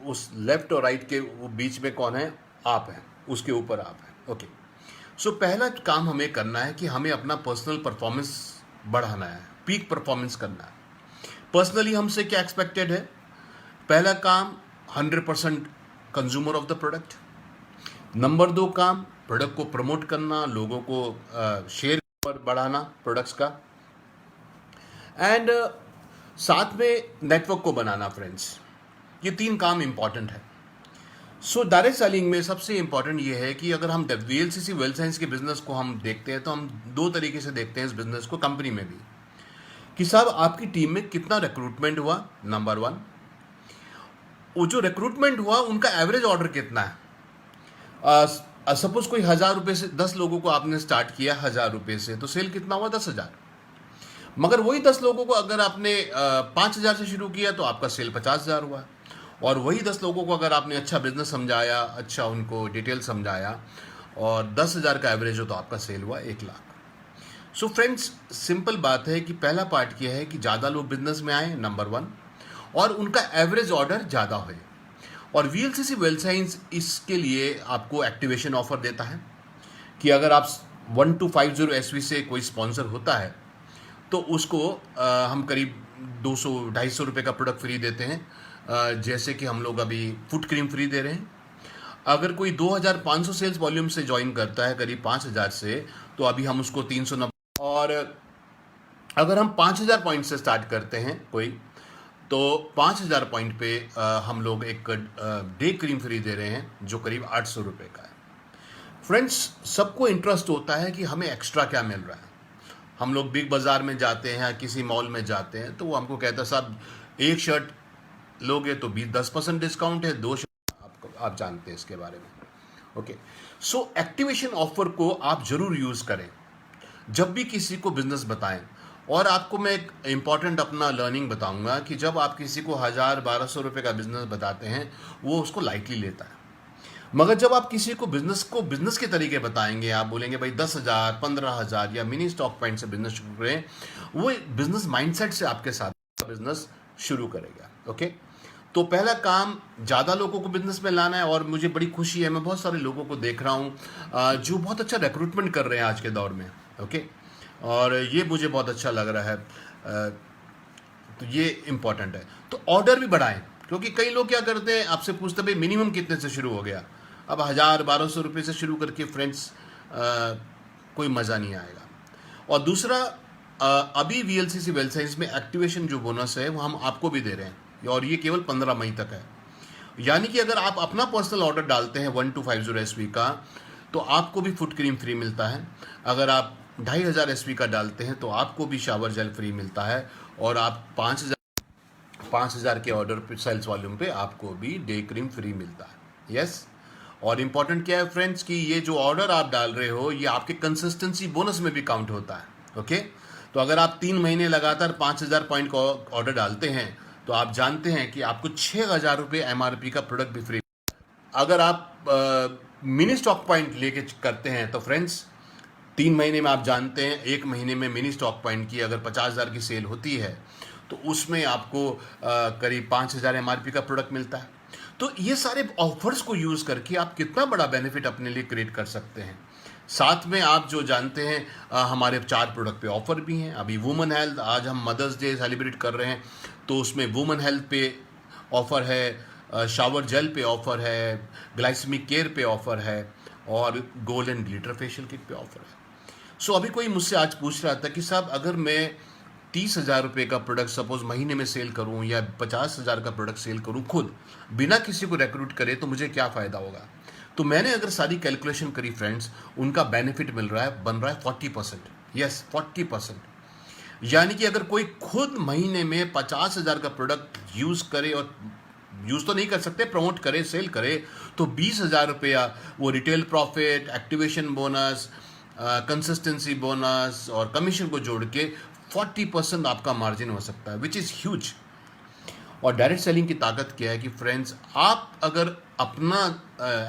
उस लेफ्ट और राइट के वो बीच में कौन है? आप हैं, उसके ऊपर आप हैं। ओके, सो पहला काम हमें करना है कि हमें अपना पर्सनल परफॉर्मेंस बढ़ाना है, पीक परफॉर्मेंस करना है। पर्सनली हमसे क्या एक्सपेक्टेड है? पहला काम 100% consumer of the product. Number 2 काम प्रोडक्ट को प्रमोट करना, लोगों को शेयर पर बढ़ाना प्रोडक्ट्स का, एंड साथ में नेटवर्क को बनाना फ्रेंड्स। ये 3 काम इंपॉर्टेंट है। सो डायरेक्ट सेलिंग में सबसे इंपॉर्टेंट ये है कि अगर हम वीएलसीसी वेल्थ साइंस के बिजनेस को हम देखते हैं तो हम 2 तरीके से देखते हैं इस बिजनेस को, कंपनी में भी, कि साहब आपकी टीम में कितना रिक्रूटमेंट हुआ, नंबर 1। वो जो रिक्रूटमेंट हुआ उनका एवरेज ऑर्डर कितना है। सपोज कोई 1000 रुपये से 10 लोगों को आपने स्टार्ट किया 1000 रुपये से, तो सेल कितना हुआ? 10,000। मगर वही 10 लोगों को अगर आपने 5,000 से शुरू किया तो आपका सेल 50,000 हुआ। और वही 10 लोगों को अगर आपने अच्छा बिजनेस समझाया, अच्छा उनको डिटेल समझाया, और 10,000 का एवरेज हो तो आपका सेल हुआ 1,00,000। सो फ्रेंड्स, सिंपल बात है कि पहला पार्ट यह है कि ज़्यादा लोग बिजनेस में आए, नंबर 1, और उनका एवरेज ऑर्डर ज़्यादा हो। और वीएलसीसी वेल्थ साइंस इसके लिए आपको एक्टिवेशन ऑफर देता है कि अगर आप 1250 एसवी से कोई स्पॉन्सर होता है तो उसको हम करीब 200-250 रुपये का प्रोडक्ट फ्री देते हैं। जैसे कि हम लोग अभी फुट क्रीम फ्री दे रहे हैं। अगर कोई 2500 सेल्स वॉल्यूम से ज्वाइन करता है करीब 5000 से, तो अभी हम उसको 390, और अगर हम 5000 पॉइंट से स्टार्ट करते हैं कोई, तो 5000 पॉइंट पे हम लोग एक डे क्रीम फ्री दे रहे हैं जो करीब 800 रुपये का है। फ्रेंड्स, सबको इंटरेस्ट होता है कि हमें एक्स्ट्रा क्या मिल रहा है। हम लोग बिग बाज़ार में जाते हैं, किसी मॉल में जाते हैं, तो वो हमको कहता है साहब एक शर्ट लोगे तो 10% डिस्काउंट है, 2 शर्ट, आप जानते हैं इसके बारे में। ओके, सो एक्टिवेशन ऑफर को आप जरूर यूज़ करें जब भी किसी को बिजनेस बताएं। और आपको मैं एक इम्पॉर्टेंट अपना लर्निंग बताऊंगा कि जब आप किसी को 1000-1200 रुपये का बिजनेस बताते हैं वो उसको लाइटली लेता है। मगर जब आप किसी को बिजनेस के तरीके बताएंगे, आप बोलेंगे भाई 10,000, 15,000 या मिनी स्टॉक पॉइंट से बिजनेस शुरू करें, वो बिजनेस माइंडसेट से आपके साथ बिजनेस शुरू करेगा। ओके, तो पहला काम ज़्यादा लोगों को बिजनेस में लाना है। और मुझे बड़ी खुशी है, मैं बहुत सारे लोगों को देख रहा हूँ जो बहुत अच्छा रिक्रूटमेंट कर रहे हैं आज के दौर में। ओके, और ये मुझे बहुत अच्छा लग रहा है। तो ये इम्पॉर्टेंट है। तो ऑर्डर भी बढ़ाएं, क्योंकि कई लोग क्या करते हैं, आपसे पूछते भाई मिनिमम कितने से शुरू हो गया। अब 1000-1200 रुपये से शुरू करके फ्रेंड्स कोई मज़ा नहीं आएगा। और दूसरा, अभी वीएलसीसी वेल्थ साइंस में एक्टिवेशन जो बोनस है वो हम आपको भी दे रहे हैं, और ये केवल 15 मई तक है। यानी कि अगर आप अपना पर्सनल ऑर्डर डालते हैं 1250 एसवी का, तो आपको भी फुट क्रीम फ्री मिलता है। अगर आप 2500 एसवी का डालते हैं तो आपको भी शावर जेल फ्री मिलता है। और आप 5000 के ऑर्डर पे, सेल्स वॉल्यूम पे, आपको भी डे क्रीम फ्री मिलता है। यस, और इम्पॉर्टेंट क्या है फ्रेंड्स कि ये जो ऑर्डर आप डाल रहे हो ये आपके कंसिस्टेंसी बोनस में भी काउंट होता है। ओके, तो अगर आप 3 महीने लगातार 5000 पॉइंट का ऑर्डर डालते हैं तो आप जानते हैं कि आपको 6000 रुपये एमआरपी का प्रोडक्ट भी फ्री। अगर आप मिनी स्टॉक पॉइंट लेके करते हैं तो फ्रेंड्स 3 महीने में आप जानते हैं 1 महीने में मिनी स्टॉक पॉइंट की अगर 50,000 की सेल होती है तो उसमें आपको करीब 5,000 एमआरपी का प्रोडक्ट मिलता है। तो ये सारे ऑफर्स को यूज़ करके आप कितना बड़ा बेनिफिट अपने लिए क्रिएट कर सकते हैं। साथ में आप जो जानते हैं हमारे 4 प्रोडक्ट पे ऑफर भी हैं। अभी वुमेन हेल्थ, आज हम मदर्स डे सेलिब्रेट कर रहे हैं, तो उसमें वुमेन हेल्थ पे ऑफर है, शावर जेल पे ऑफर है, ग्लाइसेमिक केयर पे ऑफर है, और गोल्डन ग्लिटर फेशियल किट पे ऑफर है। सो अभी कोई मुझसे आज पूछ रहा था कि साहब अगर मैं 30,000 रुपये का प्रोडक्ट सपोज महीने में सेल करूं या 50,000 का प्रोडक्ट सेल करूं खुद बिना किसी को रिक्रूट करे तो मुझे क्या फ़ायदा होगा। तो मैंने अगर सारी कैलकुलेशन करी फ्रेंड्स, उनका बेनिफिट मिल रहा है, बन रहा है 40%। यस, 40%। यानी कि अगर कोई खुद महीने में 50,000 का प्रोडक्ट यूज़ करे, और यूज़ तो नहीं कर सकते, प्रमोट करे, सेल करे, तो 20,000 रुपया वो retail profit, activation bonus, consistency bonus और कमीशन को जोड़ के 40% आपका मार्जिन हो सकता है, विच इज़ ह्यूज। और डायरेक्ट सेलिंग की ताकत क्या है कि फ्रेंड्स, आप अगर अपना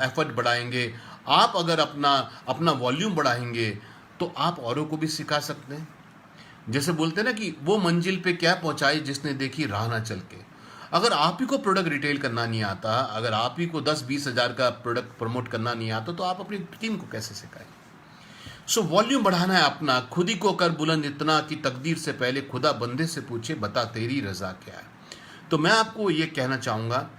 एफर्ट बढ़ाएंगे, आप अगर अपना वॉल्यूम बढ़ाएंगे, तो आप औरों को भी सिखा सकते हैं। जैसे बोलते हैं ना कि वो मंजिल पे क्या पहुंचाई जिसने देखी राह ना चल के। अगर आप ही को प्रोडक्ट रिटेल करना नहीं आता, अगर आप ही को 10-20 हज़ार का प्रोडक्ट प्रमोट करना नहीं आता, तो आप अपनी टीम को कैसे सिखाएं? सो वॉल्यूम बढ़ाना है अपना, खुद ही को कर बुलंद इतना कि तकदीर से पहले खुदा बंदे से पूछे बता तेरी रजा क्या है। तो मैं आपको ये कहना चाहूँगा,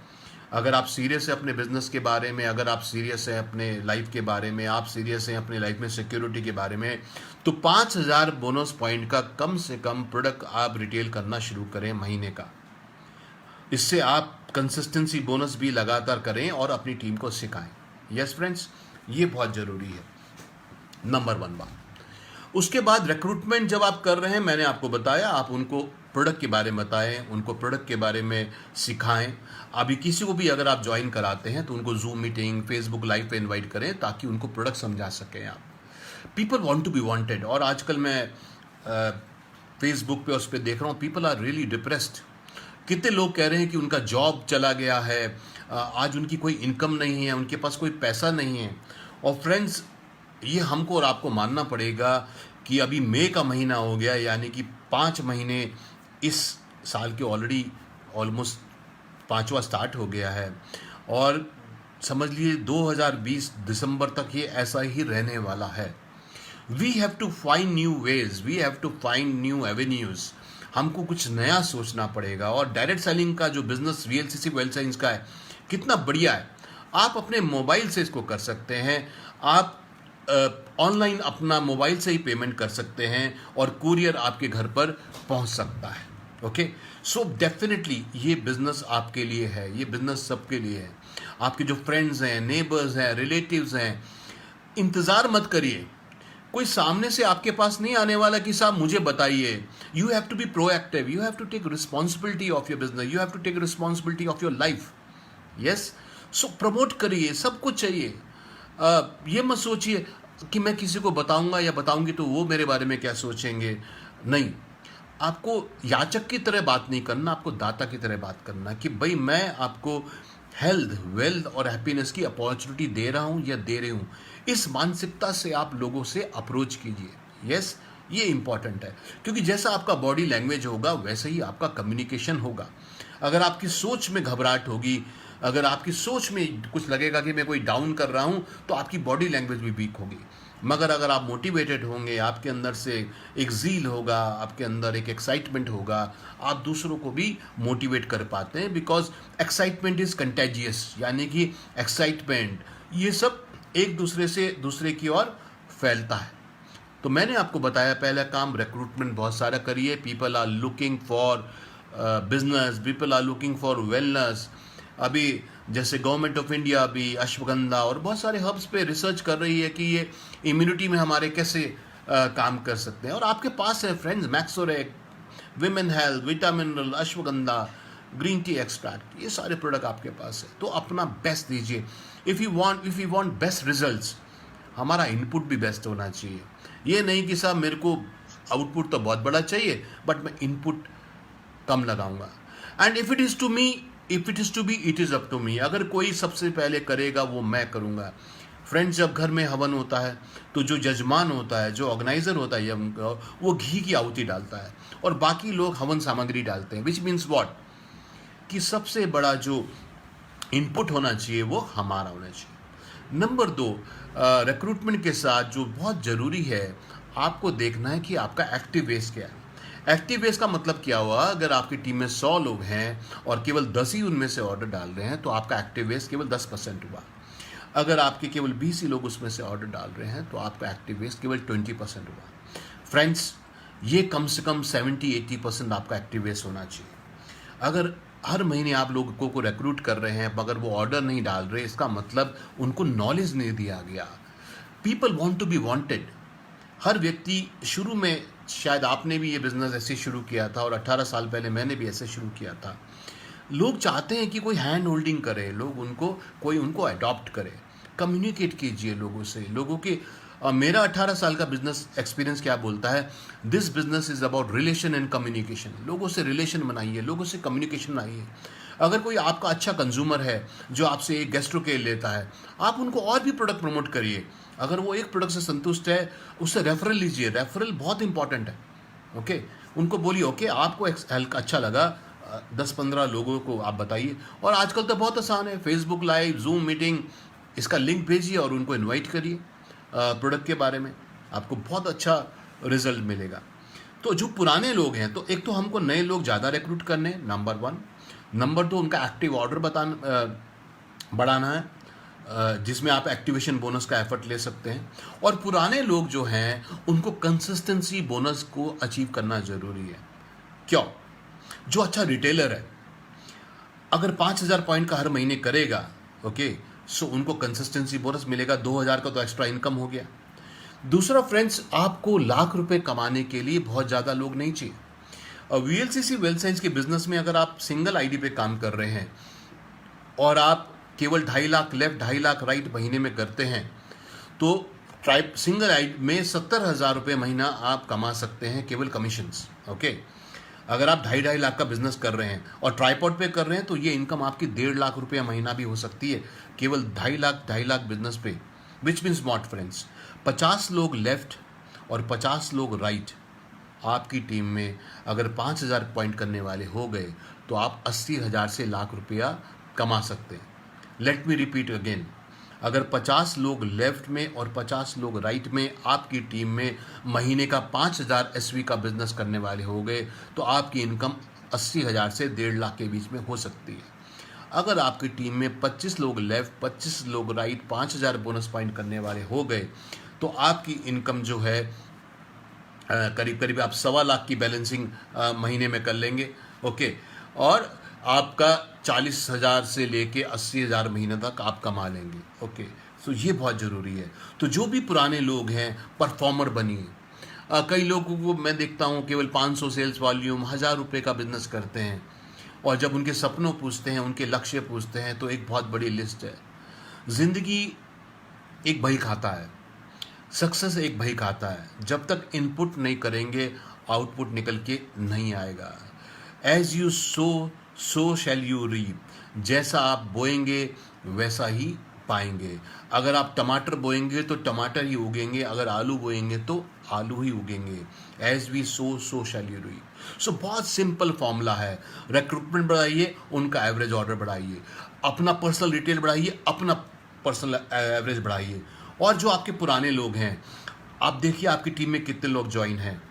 अगर आप सीरियस है अपने बिजनेस के बारे में, अगर आप सीरियस है अपने लाइफ के बारे में, आप सीरियस हैं अपने लाइफ में सिक्योरिटी के बारे में, तो 5,000 बोनस पॉइंट का कम से कम प्रोडक्ट आप रिटेल करना शुरू करें महीने का। इससे आप कंसिस्टेंसी बोनस भी लगातार करें और अपनी टीम को सिखाएं। यस फ्रेंड्स, ये बहुत ज़रूरी है, नंबर 1 बात। उसके बाद रिक्रूटमेंट जब आप कर रहे हैं, मैंने आपको बताया, आप उनको प्रोडक्ट के बारे में बताएं, उनको प्रोडक्ट के बारे में सिखाएं। अभी किसी को भी अगर आप ज्वाइन कराते हैं तो उनको जूम मीटिंग, फेसबुक लाइव पे इनवाइट करें ताकि उनको प्रोडक्ट समझा सकें आप। People want to be wanted, और आजकल मैं फेसबुक पे उस पर देख रहा हूँ, पीपल आर रियली डिप्रेस्ड। कितने लोग कह रहे हैं कि उनका जॉब चला गया है, आज उनकी कोई इनकम नहीं है, उनके पास कोई पैसा नहीं है। और फ्रेंड्स, ये हमको और आपको मानना पड़ेगा कि अभी मई का महीना हो गया, यानी कि 5 महीने इस साल के ऑलरेडी ऑलमोस्ट 5वां स्टार्ट हो गया है, और समझ लिए 2020 दिसंबर तक ये ऐसा ही रहने वाला है। We have to find new ways, we have to find new avenues. हमको कुछ नया सोचना पड़ेगा। और डायरेक्ट सेलिंग का जो बिजनेस वीएलसीसी वेल्थ साइंस का है, कितना बढ़िया है। आप अपने मोबाइल से इसको कर सकते हैं, आप ऑनलाइन अपना मोबाइल से ही पेमेंट कर सकते हैं और कुरियर आपके घर पर पहुंच सकता है। ओके, सो डेफिनेटली ये बिजनेस आपके लिए है, ये बिजनेस सबके लिए है। आपके जो फ्रेंड्स हैं, नेबर्स हैं, रिलेटिव्स हैं, इंतज़ार मत करिए, कोई सामने से आपके पास नहीं आने वाला कि साहब मुझे बताइए। You have to be proactive, you have to take responsibility of your business, you have to take responsibility of your life. Yes, so promote करिए, सब कुछ चाहिए। ये मत सोचिए कि मैं किसी को बताऊंगा या बताऊंगी तो वो मेरे बारे में क्या सोचेंगे। नहीं, आपको याचक की तरह बात नहीं करना, आपको दाता की तरह बात करना कि भाई मैं आपको हेल्थ, वेल्थ और हैप्पीनेस की अपॉर्चुनिटी दे रहा हूं या दे रही हूं। इस मानसिकता से आप लोगों से अप्रोच कीजिए। यस, ये इंपॉर्टेंट है, क्योंकि जैसा आपका बॉडी लैंग्वेज होगा वैसे ही आपका कम्युनिकेशन होगा। अगर आपकी सोच में घबराहट होगी, अगर आपकी सोच में कुछ लगेगा कि मैं कोई डाउन कर रहा हूं, तो आपकी बॉडी लैंग्वेज भी वीक होगी। मगर अगर आप मोटिवेटेड होंगे, आपके अंदर से एक ज़ील होगा, आपके अंदर एक एक्साइटमेंट होगा, आप दूसरों को भी मोटिवेट कर पाते हैं। बिकॉज एक्साइटमेंट इज़ कंटेजियस, यानी कि एक्साइटमेंट ये सब एक दूसरे से दूसरे की ओर फैलता है। तो मैंने आपको बताया, पहला काम रिक्रूटमेंट बहुत सारा करिए। People are looking for business, people are looking for wellness. अभी जैसे गवर्नमेंट ऑफ इंडिया भी अश्वगंधा और बहुत सारे हब्स पे रिसर्च कर रही है कि ये इम्यूनिटी में हमारे कैसे काम कर सकते हैं। और आपके पास है फ्रेंड्स, मैक्सोरेक, विमेन हेल्थ, विटामिनरल, अश्वगंधा, ग्रीन टी एक्सट्रैक्ट, ये सारे प्रोडक्ट आपके पास है। तो अपना बेस्ट दीजिए। If you want best results, हमारा इनपुट भी बेस्ट होना चाहिए। ये नहीं कि साहब मेरे को आउटपुट तो बहुत बड़ा चाहिए बट मैं इनपुट कम लगाऊंगा। And if it is to me, if it is to be, it is up to me. अगर कोई सबसे पहले करेगा वो मैं करूँगा। फ्रेंड्स, जब घर में हवन होता है तो जो जजमान होता है, जो ऑर्गेनाइजर होता है, वो घी की आहुति डालता है और बाकी लोग हवन सामग्री डालते हैं। विच मीन्स व्हाट, कि सबसे बड़ा जो इनपुट होना चाहिए वो हमारा होना चाहिए। नंबर 2, रिक्रूटमेंट के साथ जो बहुत ज़रूरी है, आपको देखना है कि आपका एक्टिव बेस क्या है। एक्टिव बेस का मतलब क्या हुआ, अगर आपकी टीम में 100 लोग हैं और केवल 10 ही उनमें से ऑर्डर डाल रहे हैं तो आपका एक्टिव बेस केवल 10% हुआ। अगर आपके केवल 20 ही लोग उसमें से ऑर्डर डाल रहे हैं तो आपका एक्टिव बेस केवल 20% हुआ। फ्रेंड्स, ये कम से कम 70-80% आपका एक्टिव बेस होना चाहिए। अगर हर महीने आप लोगों को रिक्रूट कर रहे हैं मगर वो ऑर्डर नहीं डाल रहे, इसका मतलब उनको नॉलेज नहीं दिया गया। People want to be wanted. हर व्यक्ति शुरू में, शायद आपने भी ये बिजनेस ऐसे शुरू किया था और 18 साल पहले मैंने भी ऐसे शुरू किया था। लोग चाहते हैं कि कोई हैंड होल्डिंग करे, कोई उनको अडॉप्ट करे। कम्युनिकेट कीजिए लोगों से, लोगों के मेरा 18 साल का बिजनेस एक्सपीरियंस क्या बोलता है, this business is about relation and communication. लोगों से रिलेशन बनाइए, लोगों से कम्युनिकेशन बनाइए। अगर कोई आपका अच्छा कंज्यूमर है जो आपसे एक गेस्ट्रो केयर लेता है, आप उनको और भी प्रोडक्ट प्रमोट करिए। अगर वो एक प्रोडक्ट से संतुष्ट है, उससे रेफरल लीजिए। रेफरल बहुत इंपॉर्टेंट है। ओके, उनको बोलिए ओके आपको अच्छा लगा, 10-15 लोगों को आप बताइए। और आजकल तो बहुत आसान है, फेसबुक लाइव, जूम मीटिंग, इसका लिंक भेजिए और उनको इनवाइट करिए प्रोडक्ट के बारे में, आपको बहुत अच्छा रिजल्ट मिलेगा। तो जो पुराने लोग हैं, तो एक तो हमको नए लोग ज़्यादा रिक्रूट करने हैं, नंबर 1। नंबर 2, उनका एक्टिव ऑर्डर बढ़ाना है, जिसमें आप एक्टिवेशन बोनस का एफर्ट ले सकते हैं। और पुराने लोग जो हैं उनको कंसिस्टेंसी बोनस को अचीव करना ज़रूरी है। क्यों? जो अच्छा रिटेलर है, अगर 5,000 पॉइंट का हर महीने करेगा, ओके, सो उनको कंसिस्टेंसी बोनस मिलेगा, 2,000 का तो एक्स्ट्रा इनकम हो गया। दूसरा फ्रेंड्स, आपको लाख रुपए कमाने के लिए बहुत ज़्यादा लोग नहीं चाहिए। वीएलसीसी वेल्थ साइंस के बिजनेस में अगर आप सिंगल आईडी पे काम कर रहे हैं और आप केवल 2.5 लाख लेफ्ट 2.5 लाख राइट महीने में करते हैं, तो सिंगल आईडी में 70,000 रुपये महीना आप कमा सकते हैं केवल कमीशंस। ओके, अगर आप 2.5 लाख का बिजनेस कर रहे हैं और ट्राईपॉड पे कर रहे हैं, तो ये इनकम आपकी 1.5 लाख रुपये महीना भी हो सकती है केवल 2.5 लाख बिजनेस पे। विच मीन्स व्हाट फ्रेंड्स, 50 लोग लेफ्ट और 50 लोग राइट आपकी टीम में अगर 5,000 पॉइंट करने वाले हो गए, तो आप 80,000 से लाख रुपया कमा सकते हैं। लेट मी रिपीट अगेन, अगर 50 लोग लेफ्ट में और 50 लोग राइट में आपकी टीम में महीने का 5,000 एसवी का बिजनेस करने वाले हो गए, तो आपकी इनकम 80,000 से 1.5 लाख के बीच में हो सकती है। अगर आपकी टीम में 25 लोग लेफ्ट 25 लोग राइट 5,000 बोनस पॉइंट करने वाले हो गए, तो आपकी इनकम जो है करीब करीब आप 1.25 लाख की बैलेंसिंग महीने में कर लेंगे। ओके, और आपका 40,000 से लेके 80,000 महीने तक आप कमा लेंगे। ओके, सो ये बहुत ज़रूरी है। तो जो भी पुराने लोग हैं, परफॉर्मर बनिए। कई लोगों को मैं देखता हूँ केवल 500 सेल्स वॉल्यूम, 1,000 रुपये का बिजनेस करते हैं, और जब उनके सपनों पूछते हैं, उनके लक्ष्य पूछते हैं, तो एक बहुत बड़ी लिस्ट है। ज़िंदगी एक बही खाता है, सक्सेस एक बही खाता है। जब तक इनपुट नहीं करेंगे, आउटपुट निकल के नहीं आएगा। As you sow shall you reap, जैसा आप बोएंगे वैसा ही पाएंगे। अगर आप टमाटर बोएंगे तो टमाटर ही उगेंगे, अगर आलू बोएंगे तो आलू ही उगेंगे। As we sow shall you reap. So बहुत सिंपल फॉर्मूला है। रिक्रूटमेंट बढ़ाइए, उनका एवरेज ऑर्डर बढ़ाइए, अपना पर्सनल डिटेल बढ़ाइए, अपना पर्सनल एवरेज बढ़ाइए। और जो आपके पुराने लोग हैं, आप देखिए आपकी टीम में कितने लोग ज्वाइन हैं,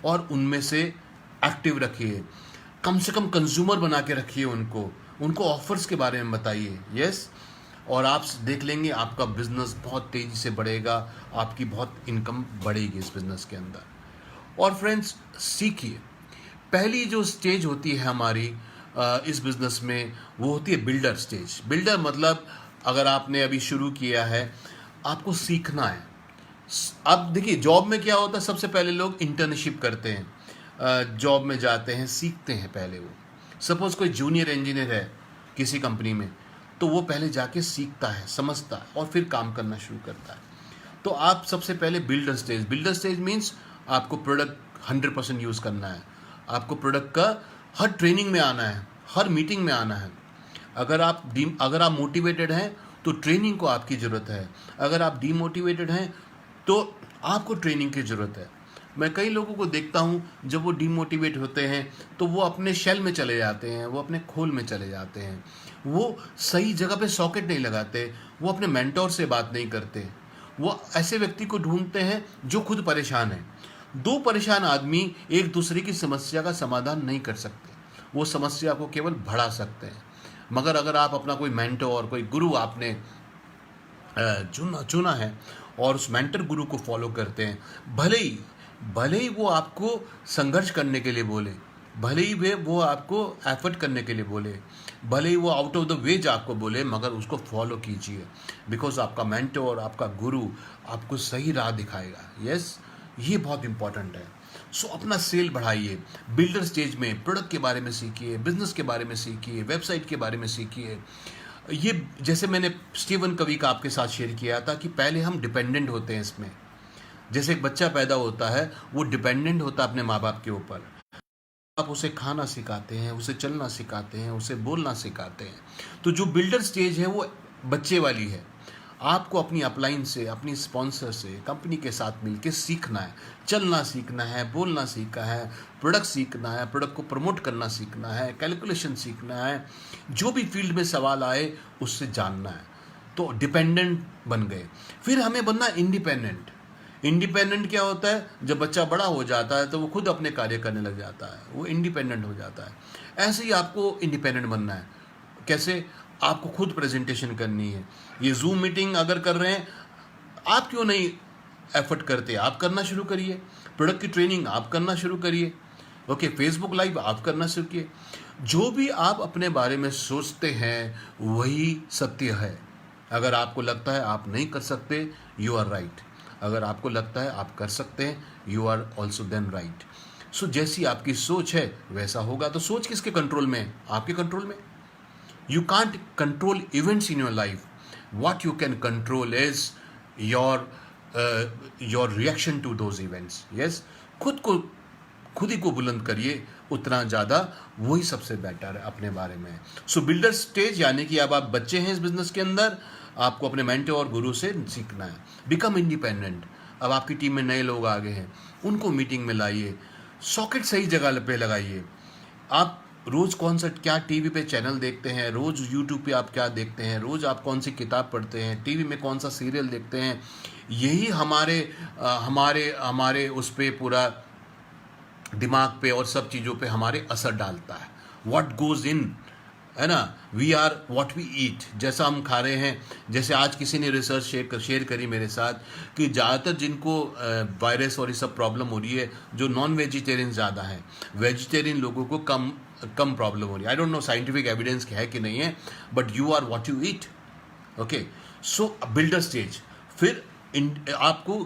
और उनमें से एक्टिव रखिए, कम से कम कंज्यूमर बना के रखिए उनको ऑफर्स के बारे में बताइए। यस, और आप देख लेंगे आपका बिजनेस बहुत तेज़ी से बढ़ेगा, आपकी बहुत इनकम बढ़ेगी इस बिजनेस के अंदर। और फ्रेंड्स, सीखिए। पहली जो स्टेज होती है हमारी इस बिजनेस में, वो होती है बिल्डर स्टेज। बिल्डर मतलब अगर आपने अभी शुरू किया है, आपको सीखना है। अब देखिए जॉब में क्या होता है, सबसे पहले लोग इंटर्नशिप करते हैं, जॉब में जाते हैं, सीखते हैं पहले। वो सपोज़ कोई जूनियर इंजीनियर है किसी कंपनी में, तो वो पहले जाके सीखता है, समझता है, और फिर काम करना शुरू करता है। तो आप सबसे पहले बिल्डर स्टेज मीन्स आपको प्रोडक्ट 100% यूज़ करना है, आपको प्रोडक्ट का हर ट्रेनिंग में आना है, हर मीटिंग में आना है। अगर आप मोटिवेटेड हैं तो ट्रेनिंग को आपकी ज़रूरत है, अगर आप डीमोटिवेटेड हैं तो आपको ट्रेनिंग की ज़रूरत है। मैं कई लोगों को देखता हूँ, जब वो डीमोटिवेट होते हैं तो वो अपने शेल में चले जाते हैं, वो अपने खोल में चले जाते हैं, वो सही जगह पे सॉकेट नहीं लगाते, वो अपने मेंटोर से बात नहीं करते, वो ऐसे व्यक्ति को ढूंढते हैं जो खुद परेशान है। दो परेशान आदमी एक दूसरे की समस्या का समाधान नहीं कर सकते, वो समस्या को केवल बढ़ा सकते हैं। मगर अगर आप अपना कोई मेंटोर, कोई गुरु आपने चुना है और उस मेंटर गुरु को फॉलो करते हैं, भले ही वो आपको संघर्ष करने के लिए बोले, भले ही वो आपको एफर्ट करने के लिए बोले, भले ही वो आउट ऑफ द वेज आपको बोले, मगर उसको फॉलो कीजिए। बिकॉज आपका मेंटोर, आपका गुरु आपको सही राह दिखाएगा। यस, ये बहुत इंपॉर्टेंट है। सो अपना सेल बढ़ाइए। बिल्डर स्टेज में प्रोडक्ट के बारे में सीखिए, बिजनेस के बारे में सीखिए, वेबसाइट के बारे में सीखिए। ये जैसे मैंने स्टीवन कवी का आपके साथ शेयर किया था कि पहले हम डिपेंडेंट होते हैं इसमें। जैसे एक बच्चा पैदा होता है, वो डिपेंडेंट होता है अपने माँ बाप के ऊपर। आप उसे खाना सिखाते हैं, उसे चलना सिखाते हैं, उसे बोलना सिखाते हैं। तो जो बिल्डर स्टेज है वो बच्चे वाली है। आपको अपनी अपलाइन से, अपनी स्पॉन्सर से, कंपनी के साथ मिलकर सीखना है, चलना सीखना है, बोलना सीखना है, प्रोडक्ट सीखना है, प्रोडक्ट को प्रमोट करना सीखना है, कैलकुलेशन सीखना है, जो भी फील्ड में सवाल आए उससे जानना है। तो डिपेंडेंट बन गए। फिर हमें बनना इंडिपेंडेंट। इंडिपेंडेंट क्या होता है? जब बच्चा बड़ा हो जाता है तो वो खुद अपने कार्य करने लग जाता है, वो इंडिपेंडेंट हो जाता है। ऐसे ही आपको इंडिपेंडेंट बनना है। कैसे? आपको खुद प्रेजेंटेशन करनी है। ये जूम मीटिंग अगर कर रहे हैं, आप क्यों नहीं एफर्ट करते? आप करना शुरू करिए। प्रोडक्ट की ट्रेनिंग आप करना शुरू करिए। ओके, फेसबुक लाइव आप करना शुरू किए। जो भी आप अपने बारे में सोचते हैं वही सत्य है। अगर आपको लगता है आप नहीं कर सकते, यू आर राइट। अगर आपको लगता है आप कर सकते हैं, you are also then right. So जैसी आपकी सोच है वैसा होगा। तो सोच किसके कंट्रोल में है? आपके कंट्रोल में। You can't control events in your life. What you can control is your your reaction to those events. Yes, खुद ही को बुलंद करिए, उतना ज़्यादा वही सबसे बेटर है अपने बारे में। सो बिल्डर स्टेज, यानी कि अब आप बच्चे हैं इस बिजनेस के अंदर, आपको अपने मेंटर और गुरु से सीखना है। Become independent. अब आपकी टीम में नए लोग आ गए हैं, उनको मीटिंग में लाइए, सॉकेट सही जगह पे लगाइए। आप रोज़ कौन सा क्या टीवी पे चैनल देखते हैं, रोज़ यूट्यूब पे आप क्या देखते हैं, रोज़ आप कौन सी किताब पढ़ते हैं, टीवी में कौन सा सीरियल देखते हैं, यही हमारे उस पे पूरा दिमाग पे और सब चीज़ों पे हमारे असर डालता है। व्हाट गोज़ इन, है ना, we are what we eat. जैसा हम खा रहे हैं, जैसे आज किसी ने रिसर्च शेयर करी मेरे साथ कि ज़्यादातर जिनको वायरस और ये सब प्रॉब्लम हो रही है, जो नॉन वेजिटेरियन ज़्यादा हैं, वेजिटेरियन लोगों को कम प्रॉब्लम हो रही है। I don't know scientific evidence है कि नहीं है, but you are what you eat. Okay, so builder stage. फिर आपको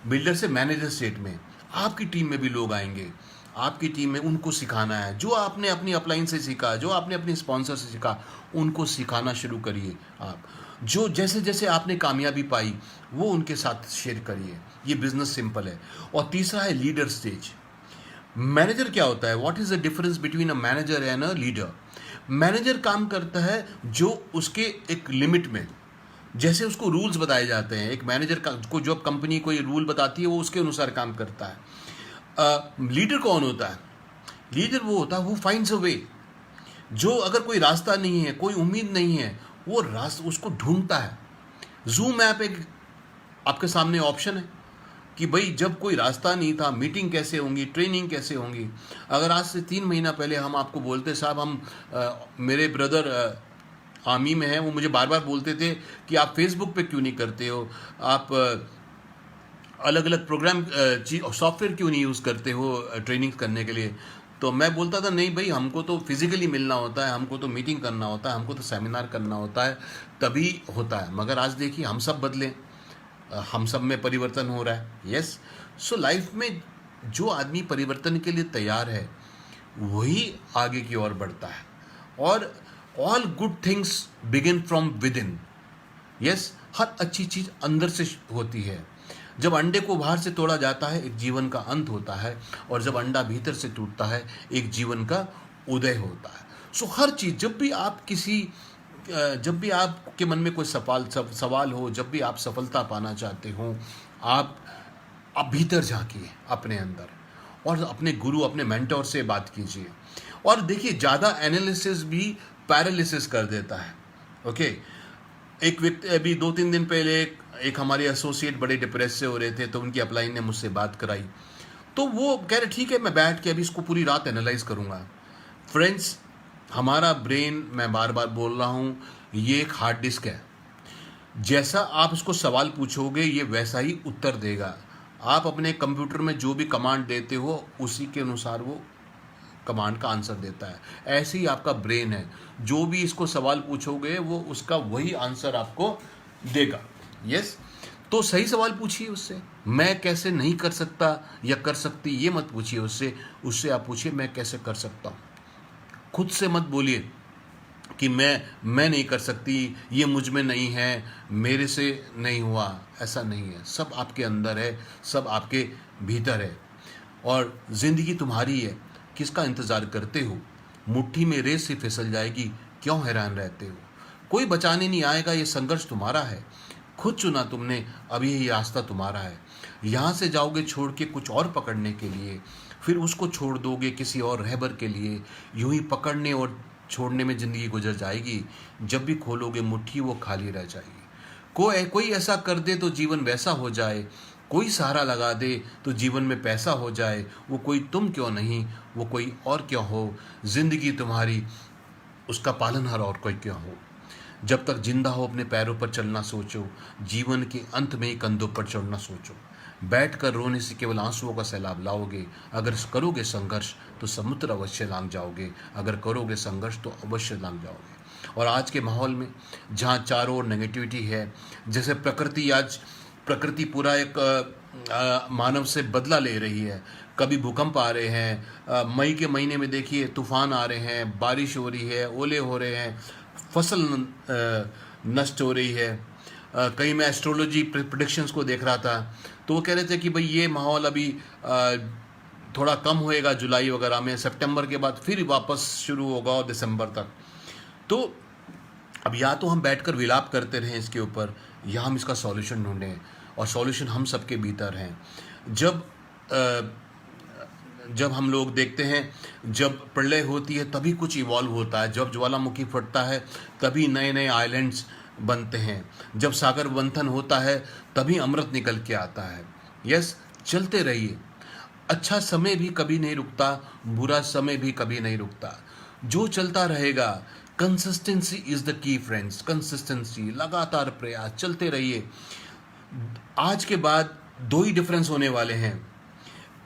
बिल्डर से मैनेजर स्टेट में आपकी टीम में भी लोग आएंगे। आपकी टीम में उनको सिखाना है, जो आपने अपनी अपलाइन से सीखा, जो आपने अपनी स्पॉन्सर से सीखा, उनको सिखाना शुरू करिए। आप जो जैसे जैसे आपने कामयाबी पाई वो उनके साथ शेयर करिए। ये बिजनेस सिंपल है। और तीसरा है लीडर स्टेज। मैनेजर क्या होता है? What is the difference between a manager and a leader? Manager काम करता है जो उसके एक लिमिट में, जैसे उसको रूल्स बताए जाते हैं। एक मैनेजर को जो कंपनी कोई रूल बताती है वो उसके अनुसार काम करता है। लीडर कौन होता है? लीडर वो होता है हु फाइंड्स अ वे। जो अगर कोई रास्ता नहीं है, कोई उम्मीद नहीं है, वो रास्ता उसको ढूंढता है। जूम ऐप एक आपके सामने ऑप्शन है कि भाई जब कोई रास्ता नहीं था, मीटिंग कैसे होंगी, ट्रेनिंग कैसे होंगी। अगर आज से 3 महीना पहले हम आपको बोलते, साहब हम मेरे ब्रदर आर्मी में हैं, वो मुझे बार बार बोलते थे कि आप फेसबुक पे क्यों नहीं करते हो, आप अलग अलग प्रोग्राम सॉफ्टवेयर क्यों नहीं यूज़ करते हो ट्रेनिंग करने के लिए। तो मैं बोलता था नहीं भाई, हमको तो फिजिकली मिलना होता है, हमको तो मीटिंग करना होता है, हमको तो सेमिनार करना होता है, तभी होता है। मगर आज देखिए हम सब बदले, हम सब में परिवर्तन हो रहा है। यस, सो लाइफ में जो आदमी परिवर्तन के लिए तैयार है वही आगे की ओर बढ़ता है। और all good things begin from within. Yes, हर अच्छी चीज़ अंदर से होती है। जब अंडे को बाहर से तोड़ा जाता है एक जीवन का अंत होता है, और जब अंडा भीतर से टूटता है एक जीवन का उदय होता है। सो हर चीज़, जब भी आपके मन में कोई सवाल हो, जब भी आप सफलता पाना चाहते हो, आप भीतर झांकिए अपने अंदर और अपने गुरु, अपने मेंटोर से बात कीजिए। और देखिए, ज़्यादा एनालिसिस भी पैरालिसिस कर देता है। ओके, एक व्यक्ति अभी 2-3 दिन पहले एक हमारे एसोसिएट बड़े डिप्रेस से हो रहे थे, तो उनकी अपलाइन ने मुझसे बात कराई, तो वो कह रहे ठीक है मैं बैठ के अभी इसको पूरी रात एनालाइज करूँगा। फ्रेंड्स, हमारा ब्रेन, मैं बार बार बोल रहा हूँ, ये एक हार्ड डिस्क है। जैसा आप उसको सवाल पूछोगे ये वैसा ही उत्तर देगा। आप अपने कंप्यूटर में जो भी कमांड देते हो उसी के अनुसार वो कमांड का आंसर देता है। ऐसे ही आपका ब्रेन है, जो भी इसको सवाल पूछोगे वो उसका वही आंसर आपको देगा। यस, तो सही सवाल पूछिए उससे। मैं कैसे नहीं कर सकता या कर सकती, ये मत पूछिए उससे आप पूछिए मैं कैसे कर सकता हूँ। खुद से मत बोलिए कि मैं नहीं कर सकती, ये मुझ में नहीं है, मेरे से नहीं हुआ। ऐसा नहीं है, सब आपके अंदर है, सब आपके भीतर है, और ज़िंदगी तुम्हारी है। किसका इंतज़ार करते हो? मुट्ठी में रेत से फिसल जाएगी, क्यों हैरान रहते हो? कोई बचाने नहीं आएगा, ये संघर्ष तुम्हारा है। खुद चुना तुमने, अभी यही रास्ता तुम्हारा है। यहाँ से जाओगे छोड़ के कुछ और पकड़ने के लिए, फिर उसको छोड़ दोगे किसी और रहबर के लिए। यूं ही पकड़ने और छोड़ने में ज़िंदगी गुजर जाएगी। जब भी खोलोगे मुट्ठी वो खाली रह जाएगी। कोई ऐसा कर दे तो जीवन वैसा हो जाए, कोई सहारा लगा दे तो जीवन में पैसा हो जाए। वो कोई तुम क्यों नहीं, वो कोई और क्यों हो, ज़िंदगी तुम्हारी उसका पालनहार और कोई क्यों हो। जब तक जिंदा हो अपने पैरों पर चलना सोचो, जीवन के अंत में ही कंधों पर चढ़ना सोचो। बैठ कर रोने से केवल आंसुओं का सैलाब लाओगे। अगर करोगे संघर्ष तो समुद्र अवश्य लांग जाओगे। अगर करोगे संघर्ष तो अवश्य लांग जाओगे। और आज के माहौल में जहाँ चारों ओर नेगेटिविटी है, जैसे प्रकृति पूरा एक मानव से बदला ले रही है। कभी भूकंप आ रहे हैं, मई के महीने में देखिए तूफान आ रहे हैं, बारिश हो रही है, ओले हो रहे हैं, फसल नष्ट हो रही है। कहीं मैं एस्ट्रोलॉजी प्रेडिक्शंस को देख रहा था तो वो कह रहे थे कि भाई ये माहौल अभी थोड़ा कम होएगा जुलाई वगैरह में, सितंबर के बाद फिर वापस शुरू होगा और दिसंबर तक। तो अब या तो हम बैठकर विलाप करते रहें इसके ऊपर, या हम इसका सॉल्यूशन ढूंढें। और सॉल्यूशन हम सबके भीतर हैं। जब हम लोग देखते हैं, जब प्रलय होती है तभी कुछ इवॉल्व होता है। जब ज्वालामुखी फटता है तभी नए नए आइलैंड्स बनते हैं। जब सागर मंथन होता है तभी अमृत निकल के आता है। यस, चलते रहिए। अच्छा समय भी कभी नहीं रुकता, बुरा समय भी कभी नहीं रुकता। जो चलता रहेगा, consistency is the key friends. Consistency, लगातार प्रयास, चलते रहिए। आज के बाद दो ही डिफरेंस होने वाले हैं।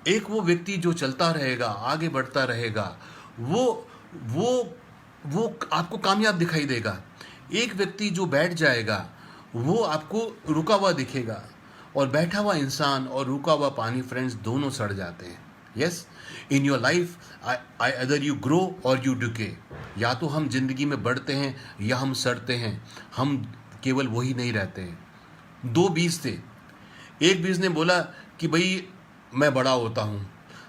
एक वो व्यक्ति जो चलता रहेगा, आगे बढ़ता रहेगा, वो आपको कामयाब दिखाई देगा। एक व्यक्ति जो बैठ जाएगा वो आपको रुका हुआ दिखेगा। और बैठा हुआ इंसान और रुका हुआ पानी फ्रेंड्स दोनों सड़ जाते हैं। Yes, in your life other you grow और यू डिके। या तो हम जिंदगी में बढ़ते हैं या हम सड़ते हैं। हम केवल वही नहीं रहते हैं। दो बीज थे। एक बीज ने बोला कि भाई मैं बड़ा होता हूँ,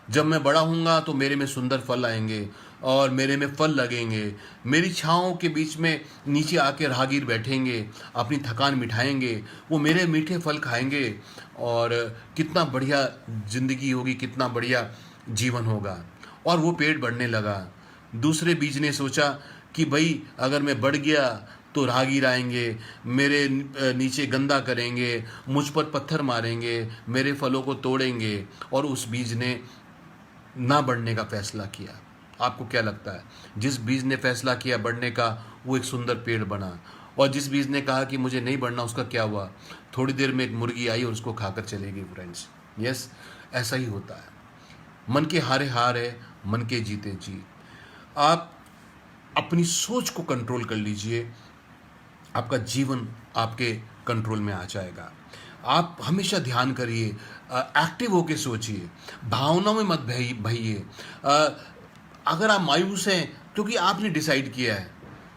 जब मैं बड़ा होऊंगा तो मेरे में सुंदर फल आएंगे और मेरे में फल लगेंगे। मेरी छाँव के बीच में नीचे आके राहगीर बैठेंगे, अपनी थकान मिटाएंगे, वो मेरे मीठे फल खाएंगे और कितना बढ़िया ज़िंदगी होगी, कितना बढ़िया जीवन होगा। और वो पेड़ बढ़ने लगा। दूसरे बीज ने सोचा कि भाई अगर मैं बढ़ गया तो राहगीर आएंगे, मेरे नीचे गंदा करेंगे, मुझ पर पत्थर मारेंगे, मेरे फलों को तोड़ेंगे। और उस बीज ने ना बढ़ने का फैसला किया। आपको क्या लगता है, जिस बीज ने फैसला किया बढ़ने का वो एक सुंदर पेड़ बना, और जिस बीज ने कहा कि मुझे नहीं बढ़ना उसका क्या हुआ? थोड़ी देर में एक मुर्गी आई और उसको खाकर चली गई फ्रेंड्स। यस, ऐसा ही होता है। मन के हारे हार है, मन के जीते जीत। आप अपनी सोच को कंट्रोल कर लीजिए, आपका जीवन आपके कंट्रोल में आ जाएगा। आप हमेशा ध्यान करिए, एक्टिव होके सोचिए, भावनाओं में मत बहिए। अगर आप मायूस हैं क्योंकि आपने डिसाइड किया है,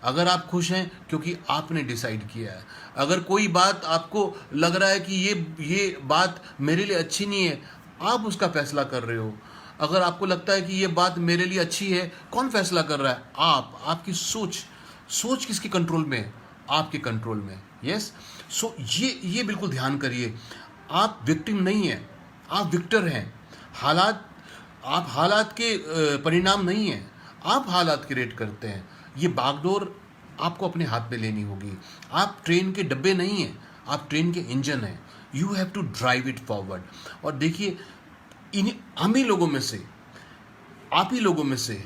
अगर आप खुश हैं क्योंकि आपने डिसाइड किया है। अगर कोई बात आपको लग रहा है कि ये बात मेरे लिए अच्छी नहीं है, आप उसका फैसला कर रहे हो। अगर आपको लगता है कि ये बात मेरे लिए अच्छी है, कौन फैसला कर रहा है? आपकी सोच किसके कंट्रोल में है? आपके कंट्रोल में। यस, सो ये बिल्कुल ध्यान करिए। आप विक्टिम नहीं हैं, आप विक्टर हैं। आप हालात के परिणाम नहीं हैं, आप हालात क्रिएट करते हैं। ये बागडोर आपको अपने हाथ में लेनी होगी। आप ट्रेन के डब्बे नहीं हैं, आप ट्रेन के इंजन हैं। You have to drive it forward. और देखिए, हम ही लोगों में से, आप ही लोगों में से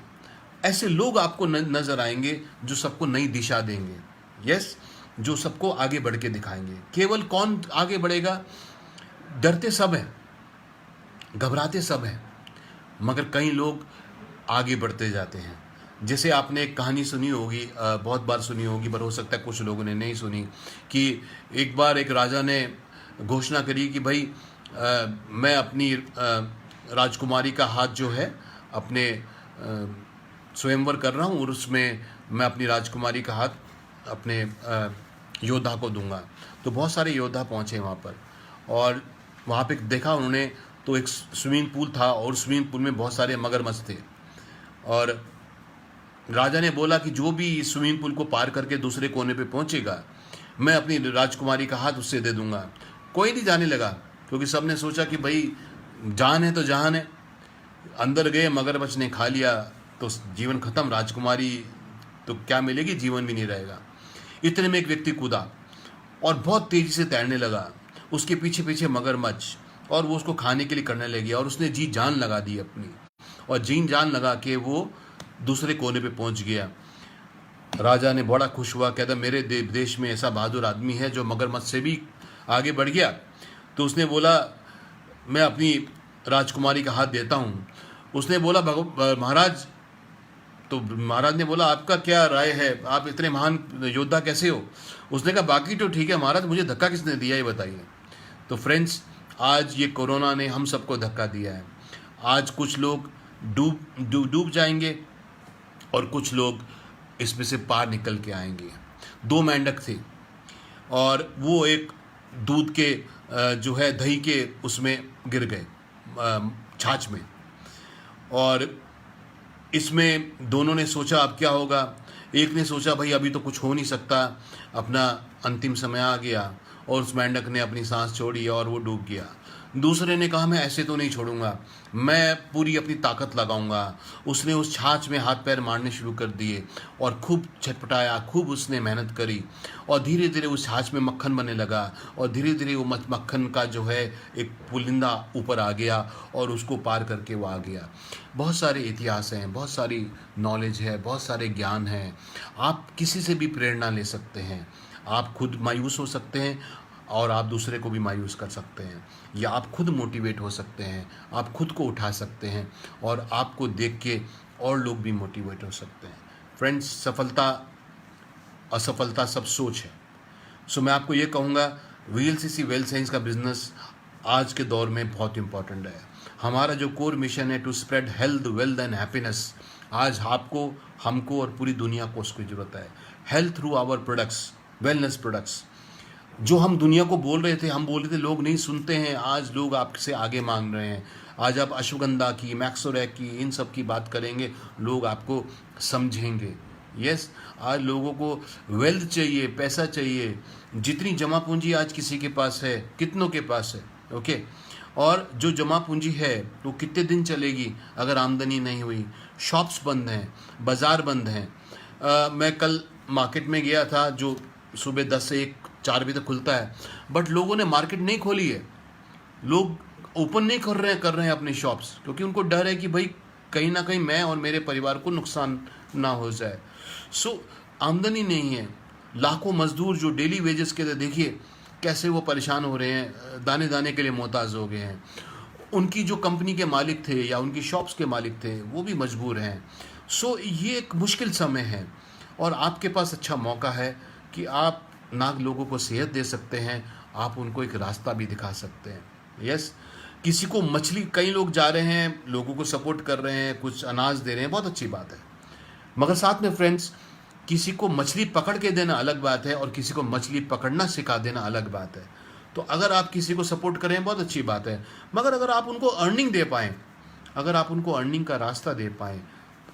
ऐसे लोग आपको नजर आएंगे जो सबको नई दिशा देंगे। यस, जो सबको आगे बढ़ के दिखाएंगे। केवल कौन आगे बढ़ेगा? डरते सब हैं, घबराते सब हैं, मगर कई लोग आगे बढ़ते जाते हैं। जैसे आपने एक कहानी सुनी होगी, बहुत बार सुनी होगी, पर हो सकता है कुछ लोगों ने नहीं सुनी, कि एक बार एक राजा ने घोषणा करी कि भाई मैं अपनी राजकुमारी का हाथ जो है अपने स्वयंवर कर रहा हूँ और उसमें मैं अपनी राजकुमारी का हाथ अपने योद्धा को दूंगा। तो बहुत सारे योद्धा पहुँचे वहाँ पर, और वहाँ पे देखा उन्होंने तो एक स्विमिंग पूल था और स्विमिंग पूल में बहुत सारे मगरमच्छ थे। और राजा ने बोला कि जो भी स्विमिंग पूल को पार करके दूसरे कोने पे पहुँचेगा मैं अपनी राजकुमारी का हाथ उससे दे दूंगा। कोई नहीं जाने लगा, क्योंकि सबने सोचा कि भाई जान है तो जहान है। अंदर गए, मगरमच्छ ने खा लिया तो जीवन खत्म, राजकुमारी तो क्या मिलेगी, जीवन भी नहीं रहेगा। इतने में एक व्यक्ति कूदा और बहुत तेजी से तैरने लगा, उसके पीछे पीछे मगरमच्छ, और वो उसको खाने के लिए करने लगी, और उसने जी जान लगा दी अपनी, और जी जान लगा के वो दूसरे कोने पे पहुंच गया। राजा ने बड़ा खुश हुआ, कहता मेरे देश में ऐसा बहादुर आदमी है जो मगरमच्छ से भी आगे बढ़ गया। तो उसने बोला मैं अपनी राजकुमारी का हाथ देता हूँ। उसने बोला महाराज, तो महाराज ने बोला आपका क्या राय है, आप इतने महान योद्धा कैसे हो? उसने कहा बाकी तो ठीक है महाराज, मुझे धक्का किसने दिया ये बताइए। तो फ्रेंड्स, आज ये कोरोना ने हम सबको धक्का दिया है। आज कुछ लोग डूब जाएंगे और कुछ लोग इसमें से पार निकल के आएंगे। दो मेंढक थे और वो एक दूध के जो है दही के उसमें गिर गए, छाछ में, और इसमें दोनों ने सोचा अब क्या होगा। एक ने सोचा भाई अभी तो कुछ हो नहीं सकता, अपना अंतिम समय आ गया, और उस मेंढक ने अपनी सांस छोड़ी और वो डूब गया। दूसरे ने कहा मैं ऐसे तो नहीं छोड़ूंगा, मैं पूरी अपनी ताकत लगाऊंगा। उसने उस छाछ में हाथ पैर मारने शुरू कर दिए और खूब छटपटाया, खूब उसने मेहनत करी, और धीरे धीरे उस छाछ में मक्खन बनने लगा, और धीरे धीरे वो मक्खन का जो है एक पुलिंदा ऊपर आ गया और उसको पार करके वो आ गया। बहुत सारे इतिहास हैं, बहुत सारी नॉलेज है, बहुत सारे ज्ञान हैं। आप किसी से भी प्रेरणा ले सकते हैं। आप खुद मायूस हो सकते हैं और आप दूसरे को भी मायूस कर सकते हैं, या आप खुद मोटिवेट हो सकते हैं, आप खुद को उठा सकते हैं, और आपको देख के और लोग भी मोटिवेट हो सकते हैं। फ्रेंड्स, सफलता असफलता सब सोच है। सो मैं आपको ये कहूँगा, वीएलसीसी वेल्थ साइंस का बिजनेस आज के दौर में बहुत इंपॉर्टेंट है। हमारा जो कोर मिशन है to spread health, wealth and happiness, आज आपको, हमको और पूरी दुनिया को उसकी ज़रूरत है। Health through our products, wellness products, जो हम दुनिया को बोल रहे थे, हम बोल रहे थे लोग नहीं सुनते हैं, आज लोग आपसे आगे मांग रहे हैं। आज आप अश्वगंधा की, मैक्सोरैक की, इन सब की बात करेंगे, लोग आपको समझेंगे। यस, आज लोगों को वेल्थ चाहिए, पैसा चाहिए। जितनी जमा पूंजी आज किसी के पास है, कितनों के पास है, ओके, और जो जमा पूंजी है वो कितने दिन चलेगी अगर आमदनी नहीं हुई। शॉप्स बंद हैं, बाज़ार बंद हैं। मैं कल मार्केट में गया था, जो सुबह 10 से 4 बजे तक खुलता है, बट लोगों ने मार्केट नहीं खोली है। लोग ओपन नहीं कर रहे हैं अपने शॉप्स, क्योंकि उनको डर है कि भाई कहीं ना कहीं मैं और मेरे परिवार को नुकसान ना हो जाए। सो आमदनी नहीं है। लाखों मजदूर जो डेली वेजेस के थे, देखिए कैसे वो परेशान हो रहे हैं, दाने दाने के लिए मोहताज हो गए हैं। उनकी जो कंपनी के मालिक थे या उनकी शॉप्स के मालिक थे, वो भी मजबूर हैं। सो ये एक मुश्किल समय है, और आपके पास अच्छा मौका है कि आप ना लोगों को सेहत दे सकते हैं, आप उनको एक रास्ता भी दिखा सकते हैं। यस, किसी को मछली, कई लोग जा रहे हैं, लोगों को सपोर्ट कर रहे हैं, कुछ अनाज दे रहे हैं, बहुत अच्छी बात है। मगर साथ में फ्रेंड्स, किसी को मछली पकड़ के देना अलग बात है और किसी को मछली पकड़ना सिखा देना अलग बात है। तो अगर आप किसी को सपोर्ट करें बहुत अच्छी बात है, मगर अगर आप उनको अर्निंग दे पाएँ, अगर आप उनको अर्निंग का रास्ता दे पाएँ,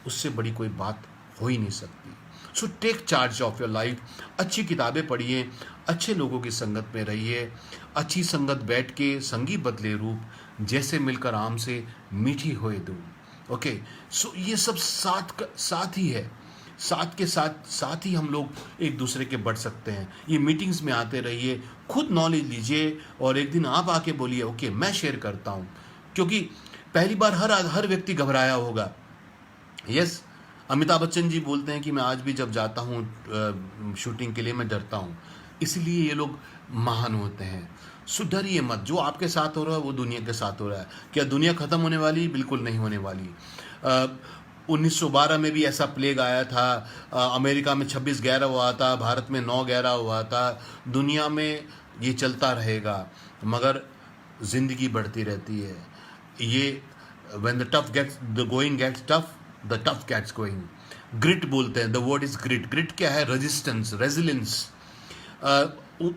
उससे बड़ी कोई बात हो ही नहीं सकती। So take charge of your life. अच्छी किताबें पढ़िए, अच्छे लोगों की संगत में रहिए। अच्छी संगत बैठ के संगी बदले रूप, जैसे मिलकर आम से मीठी होए दूब। ओके, सो ये सब साथ ही है। साथ के साथ ही हम लोग एक दूसरे के बढ़ सकते हैं। ये मीटिंग्स में आते रहिए, खुद नॉलेज लीजिए, और एक दिन आप आके बोलिए ओके मैं शेयर करता हूँ, क्योंकि पहली बार हर व्यक्ति घबराया होगा। यस, अमिताभ बच्चन जी बोलते हैं कि मैं आज भी जब जाता हूँ शूटिंग के लिए मैं डरता हूँ, इसलिए ये लोग महान होते हैं। सो डरिए मत, जो आपके साथ हो रहा है वो दुनिया के साथ हो रहा है। क्या दुनिया ख़त्म होने वाली? बिल्कुल नहीं होने वाली। 1912 में भी ऐसा प्लेग आया था, अमेरिका में 26/11 हुआ था, भारत में 9/11 हुआ था। दुनिया में ये चलता रहेगा, मगर ज़िंदगी बढ़ती रहती है। ये when the going gets tough, the tough gets going. Grit बोलते हैं, the word is grit. Grit क्या है? Resistance, resilience.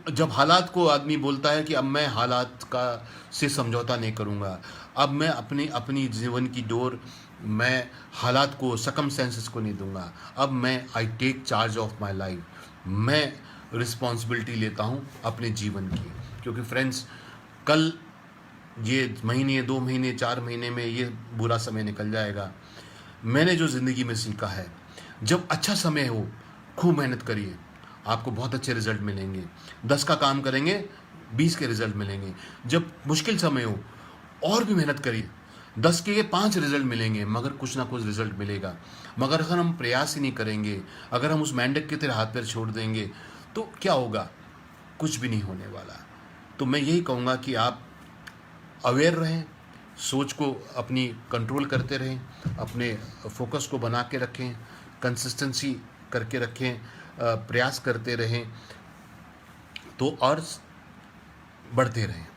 जब हालात को आदमी बोलता है कि अब मैं हालात का से समझौता नहीं करूँगा, अब मैं अपनी जीवन की डोर मैं हालात को, सकमस्टेंसेस को नहीं दूंगा, अब मैं I take charge of my life, मैं रिस्पॉन्सिबिलिटी लेता हूँ अपने जीवन की, क्योंकि फ्रेंड्स कल ये महीने, 2 महीने, 4 महीने में ये बुरा समय निकल जाएगा। मैंने जो ज़िंदगी में सीखा है, जब अच्छा समय हो खूब मेहनत करिए, आपको बहुत अच्छे रिजल्ट मिलेंगे। 10 का काम करेंगे 20 के रिजल्ट मिलेंगे। जब मुश्किल समय हो और भी मेहनत करिए, 10 के 5 रिजल्ट मिलेंगे, मगर कुछ ना कुछ रिजल्ट मिलेगा। मगर अगर हम प्रयास ही नहीं करेंगे, अगर हम उस मेंढक की तरह हाथ पैर छोड़ देंगे, तो क्या होगा? कुछ भी नहीं होने वाला। तो मैं यही कहूँगा कि आप अवेयर रहें, सोच को अपनी कंट्रोल करते रहें, अपने फोकस को बना के रखें, कंसिस्टेंसी करके रखें, प्रयास करते रहें, तो और बढ़ते रहें।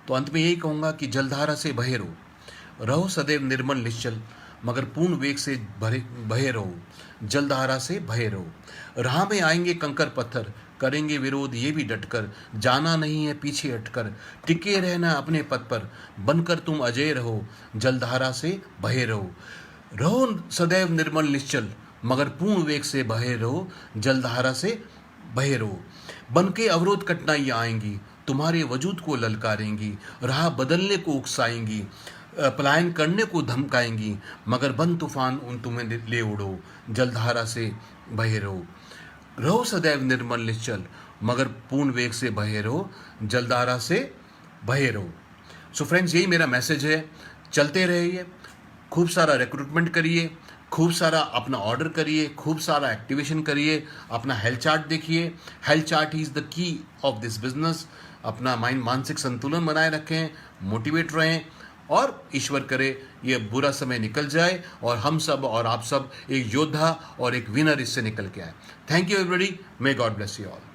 तो अंत में यही कहूँगा कि जलधारा से बहे रहो सदैव निर्मल निश्चल, मगर पूर्ण वेग से बहे रहो, जलधारा से बहे रहो। राह में आएंगे कंकर पत्थर, करेंगे विरोध ये भी डटकर, जाना नहीं है पीछे हटकर, टिके रहना अपने पद पर, बनकर तुम अजय रहो, जलधारा से बहे रहो सदैव निर्मल निश्चल, मगर पूर्ण वेग से बहे रहो, जलधारा से बहे रहो। बन के अवरोध कठिनाइयाँ आएंगी, तुम्हारे वजूद को ललकारेंगी, राह बदलने को उकसाएंगी, पलायन करने को धमकाएंगी, मगर बन तूफान उन तुम्हें ले उड़ो, जलधारा से बहे रहो सदैव निर्मल निश्चल, मगर पूर्ण वेग से बहे रहो, जलधारा से बहे रहो। सो फ्रेंड्स, यही मेरा मैसेज है। चलते रहिए, खूब सारा रिक्रूटमेंट करिए, खूब सारा अपना ऑर्डर करिए, खूब सारा एक्टिवेशन करिए, अपना हेल्थ चार्ट देखिए। Health chart is the key of this business. अपना मानसिक संतुलन बनाए रखें, मोटिवेट रहें, और ईश्वर करे ये बुरा समय निकल जाए और हम सब और आप सब एक योद्धा और एक विनर इससे निकल के आए। Thank you everybody, may God bless you all.